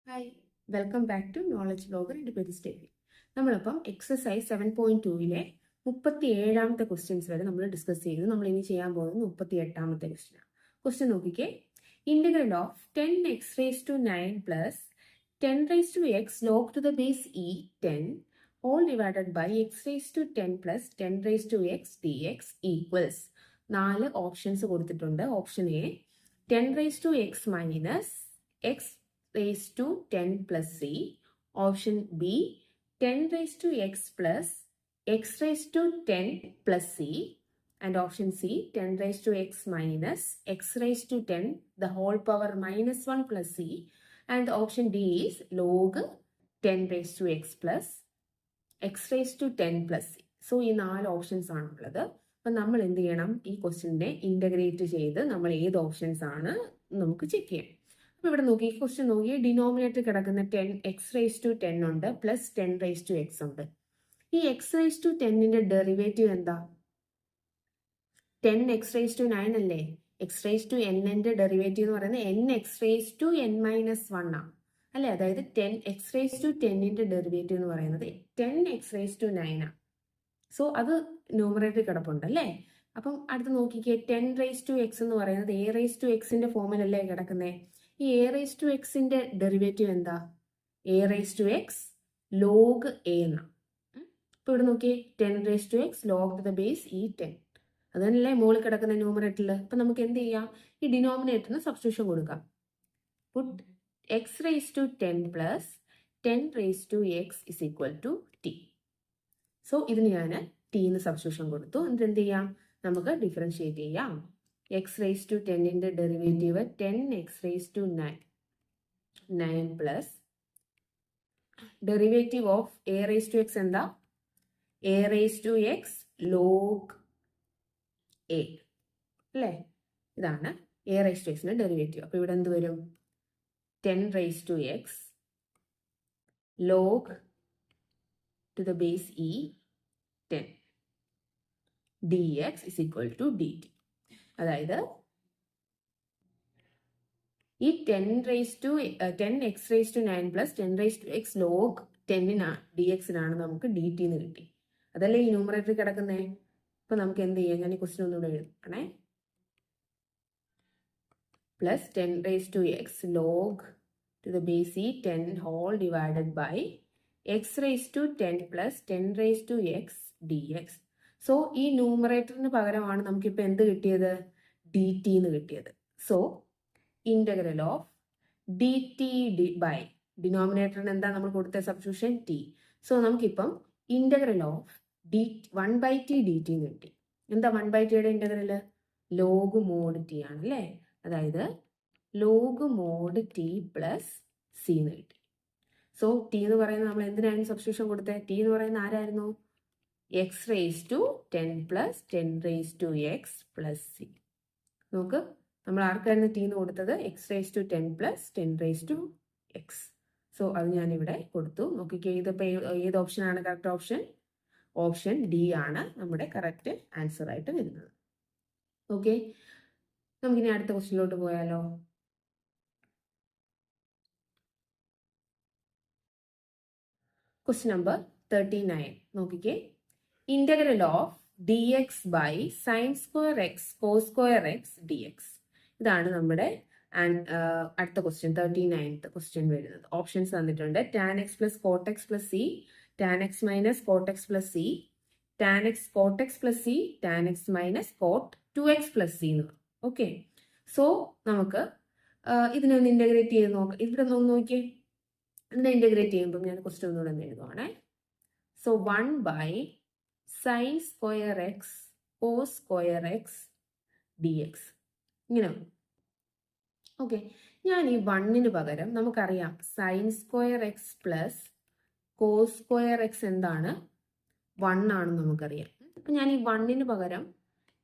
Hi, welcome back to knowledge blogger എൻ്റെ പേര് സ്റ്റേഫി. നമ്മളിപ്പം എക്സസൈസ് 7.2-ലെ 37ാമത്തെ ക്വസ്റ്റ്യൻസ് വരെ നമ്മൾ ഡിസ്കസ് ചെയ്തു. നമ്മൾ ഇനി ചെയ്യാൻ പോകുന്നത് 38ാമത്തെ ക്വസ്റ്റ്യനാണ്. ക്വസ്റ്റ്യൻ നോക്കിക്കേ. Integral of 10x⁹ plus 10x log to the base e 10 all divided by x⁻10 plus 10x dx equals 4 options കൊടുത്തിട്ടുണ്ട്. Option A 10x minus x raised to 10 plus c. Option B 10 raised to x plus x raised to 10 plus c. And option C 10 raised to x minus x raised to 10 the whole power minus 1 plus c. And option D is log 10 raised to x plus x raised to 10 plus c. So ഈ 4 options ആണുള്ളത്. അപ്പം നമ്മൾ എന്ത് ചെയ്യണം? ഈ ക്വസ്റ്റ്യനെ integrate ചെയ്ത് നമ്മൾ ഏത് ഓപ്ഷൻസ് ആണ് നമുക്ക് ചെക്ക് ചെയ്യാം. അപ്പോൾ ഇവിടെ നോക്കി, ഈ ക്വസ്റ്റ്യൻ നോക്കി, ഡിനോമിനേറ്റർ കിടക്കുന്ന 10x⁻10 ഉണ്ട്, പ്ലസ് 10x ഉണ്ട്. ഈ x⁻10ന്റെ ഡെറിവേറ്റീവ് എന്താ? 10x⁻9 അല്ലേ? x⁻n ഡെറിവേറ്റീവ് എന്ന് പറയുന്നത് nx⁻n-1 ആണ് അല്ലേ? അതായത് 10x⁻10ന്റെ ഡെറിവേറ്റീവ് എന്ന് പറയുന്നത് 10x⁻9 ആണ്. സോ അത് ന്യൂമറേറ്റർ കിടപ്പുണ്ട് അല്ലേ? അപ്പം അടുത്ത് നോക്കിക്കേ, 10x എന്ന് പറയുന്നത് a⁻xന്റെ ഫോമിലല്ലേ കിടക്കുന്നത്? ഈ a⁻xന്റെ ഡെറിവേറ്റീവ് എന്താ? a⁻x log a എന്നാണ്. ഇപ്പൊ ഇവിടെ നോക്കിയേ, 10x log to the base e 10. അതല്ലേ മുകളിൽ കിടക്കുന്ന ന്യൂമറേറ്ററിൽ. അപ്പൊ നമുക്ക് എന്ത് ചെയ്യാം? ഈ ഡിനോമിനേറ്ററിന് സബ്സ്റ്റിറ്റ്യൂഷൻ കൊടുക്കാം. Put x⁻10 plus 10x is equal to t. So ഇതിന് ഞാൻ ടീന്ന് സബ്സ്റ്റിറ്റ്യൂഷൻ കൊടുത്തു. എന്നിട്ട് എന്ത് ചെയ്യാം? നമുക്ക് ഡിഫറൻഷിയേറ്റ് ചെയ്യാം. x⁻10ന്റെ derivative 10x⁻9 plus derivative of a⁻x എന്താ? a⁻x log a അല്ലേ? ഇതാണ് a⁻xന്റെ ഡെറിവേറ്റീവ്. അപ്പൊ ഇവിടെ എന്ത് വരും? 10x log to the base e 10 dx is equal to dt. അതായത് ഈ 10x⁻9 പ്ലസ് 10x log 10 dx-നാണ് നമുക്ക് dt എന്ന് കിട്ടി. അതല്ലേ ഈ ന്യൂമറേറ്റർ കിടക്കുന്നേ. അപ്പൊ നമുക്ക് എന്ത് ചെയ്യാം? ഞാൻ ഈ ക്വസ്റ്റ്യൻ ഒന്നുകൂടെ എഴുതണേ. Plus 10x log to the base e 10 whole divided by x⁻10 plus 10x dx. So ഈ ന്യൂമറേറ്ററിന് പകരമാണ് നമുക്കിപ്പോൾ എന്ത് കിട്ടിയത്? ഡി ടി എന്ന് കിട്ടിയത്. So integral of d t by ഡിനോമിനേറ്ററിന് എന്താ നമ്മൾ കൊടുത്ത സബ്സ്റ്റിറ്റ്യൂഷൻ? ടി. സോ നമുക്കിപ്പം ഇന്റഗ്രൽ ഓഫ് d1/t dt എന്ന് കിട്ടി. എന്താ 1/tയുടെ ഇന്റഗ്രല്? ലോഗ് മോഡ് ടി ആണ് അല്ലേ? അതായത് log mod t plus c എന്ന് കിട്ടി. സോ ടി എന്ന് പറയുന്നത് നമ്മൾ എന്തിനായിരുന്നു സബ്സ്റ്റിറ്റ്യൂഷൻ കൊടുത്തത്? ടി എന്ന് പറയുന്നത് ആരായിരുന്നു? x⁻10 plus 10x plus c. നോക്ക്, നമ്മൾ ആർക്കായിരുന്നു ടി എന്ന് കൊടുത്തത്? x⁻10 plus 10x. സോ അത് ഞാൻ ഇവിടെ കൊടുത്തു. നോക്കിക്കേ, ഇതിപ്പോൾ ഏത് ഓപ്ഷനാണ് കറക്റ്റ് ഓപ്ഷൻ? ഓപ്ഷൻ ഡി ആണ് നമ്മുടെ കറക്റ്റ് ആൻസർ ആയിട്ട് വരുന്നത്. ഓക്കെ, നമുക്കിനി അടുത്ത ക്വസ്റ്റ്യനിലോട്ട് പോയാലോ? ക്വസ്റ്റ്യൻ നമ്പർ 39 നോക്കിക്കേ. Integral of dx by sin square x cos square x dx. ഇതാണ് നമ്മുടെ അടുത്ത ക്വസ്റ്റ്യൻ, 39th ക്വസ്റ്റ്യൻ വരുന്നത്. ഓപ്ഷൻസ് തന്നിട്ടുണ്ട്. tan x plus cot x plus c, tan x minus cot x plus c, tan x cot x plus c, tan x minus cot 2x plus c എന്ന്. Okay, so നമുക്ക് ഇതിനെ ഒന്ന് integrate ചെയ്ത് നോക്കാം. ഇവിടെ ഒന്ന് നോക്കിയേ, ഇതിനെ ഇന്റഗ്രേറ്റ് ചെയ്യുമ്പോൾ ഞാൻ ക്വസ്റ്റ്യൻ ഒന്നുകൂടെ ഒന്ന് എഴുതുവാണേ. So 1 sin square x cos square x dx ഇങ്ങനെ. ഓക്കെ, ഞാൻ ഈ 1ന് പകരം നമുക്കറിയാം sin square x plus cos square x എന്താണ്? 1 ആണെന്ന് നമുക്കറിയാം. അപ്പൊ ഞാൻ ഈ 1ന് പകരം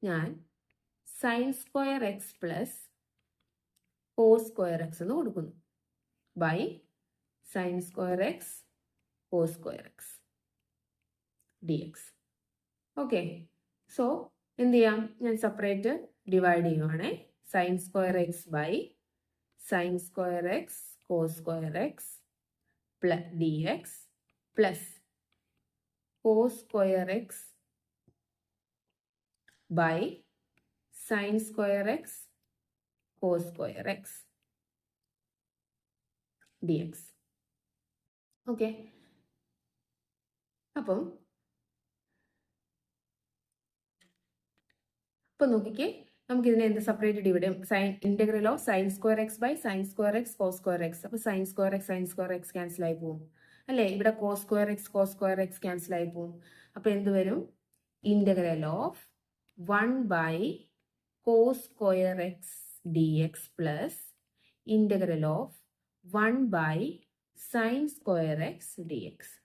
ഞാൻ sin square x plus cos square x എന്ന് കൊടുക്കുന്നു. By sin square x cos square x dx. Okay, so എന്ത് ചെയ്യാം? ഞാൻ സെപ്പറേറ്റ് ഡിവൈഡ് ചെയ്യുവാണേ. sin square x by sin square x cos square x plus dx plus cos square x by sin square x cos square x dx. Okay, അപ്പം നോക്കിക്കേ, നമുക്ക് ഇതിനെ എന്ത് separate divide sine integral of sine square x by sine square x cos square x. അപ്പൊ sine square x cancel ആയി പോകും അല്ലേ? ഇവിടെ കോസ് സ്ക്വയർ എക്സ് ക്യാൻസൽ ആയി പോകും. അപ്പൊ എന്ത് വരും? Integral of 1 by cos square x d x plus integral of 1 by sine square x d x.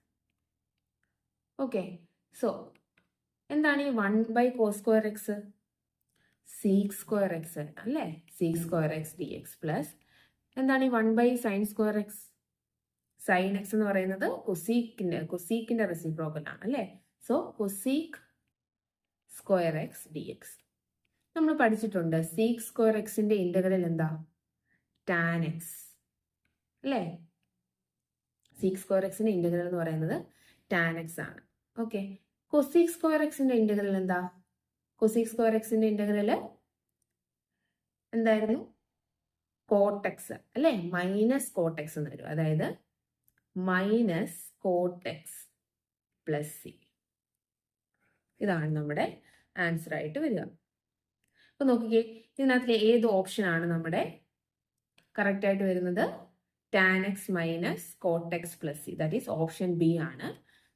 Okay, so എന്താണ് ഈ 1 by cos square x? Sec square x അല്ലേ? Sec square x d x plus എന്താണ് ഈ 1 by sine square x? Sine x എന്ന് പറയുന്നത് കൊസീക്കിന്റെ reciprocal ആണ് അല്ലേ? So cosec square x d x. നമ്മൾ പഠിച്ചിട്ടുണ്ട് സീക് സ്ക്വയർ എക്സിന്റെ ഇന്റഗ്രൽ എന്താ? ടാൻ എക്സ് അല്ലേ? സീക് സ്ക്വയർ എക്സിന്റെ ഇന്റഗ്രൽ എന്ന് പറയുന്നത് ടാൻ എക്സ് ആണ്. ഓക്കെ, കൊസീക് സ്ക്വയർ എക്സിന്റെ ഇന്റഗ്രൽ എന്താ? കൊസീക് സ്ക്വയർ എക്സിന്റെ ഇന്റഗ്രൽ എന്തായിരുന്നു? കോട്ടെക്സ് അല്ലെ? മൈനസ് കോട്ടെക്സ് എന്ന് വരും. അതായത് മൈനസ് കോട്ടെക്സ് പ്ലസ് സി. ഇതാണ് നമ്മുടെ ആൻസർ ആയിട്ട് വരിക. അപ്പൊ നോക്കിക്കേ, ഇതിനകത്തിലെ ഏത് ഓപ്ഷൻ ആണ് നമ്മുടെ കറക്റ്റ് ആയിട്ട് വരുന്നത്? Tan X minus cortex plus C. That is option B ആണ്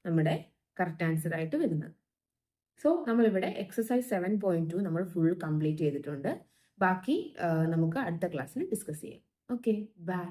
നമ്മുടെ കറക്റ്റ് ആൻസർ ആയിട്ട് വരുന്നത്. സോ നമ്മളിവിടെ എക്സസൈസ് 7.2 നമ്മൾ ഫുൾ കംപ്ലീറ്റ് ചെയ്തിട്ടുണ്ട്. ബാക്കി നമുക്ക് അടുത്ത ക്ലാസ്സിൽ ഡിസ്കസ് ചെയ്യാം. Okay, by.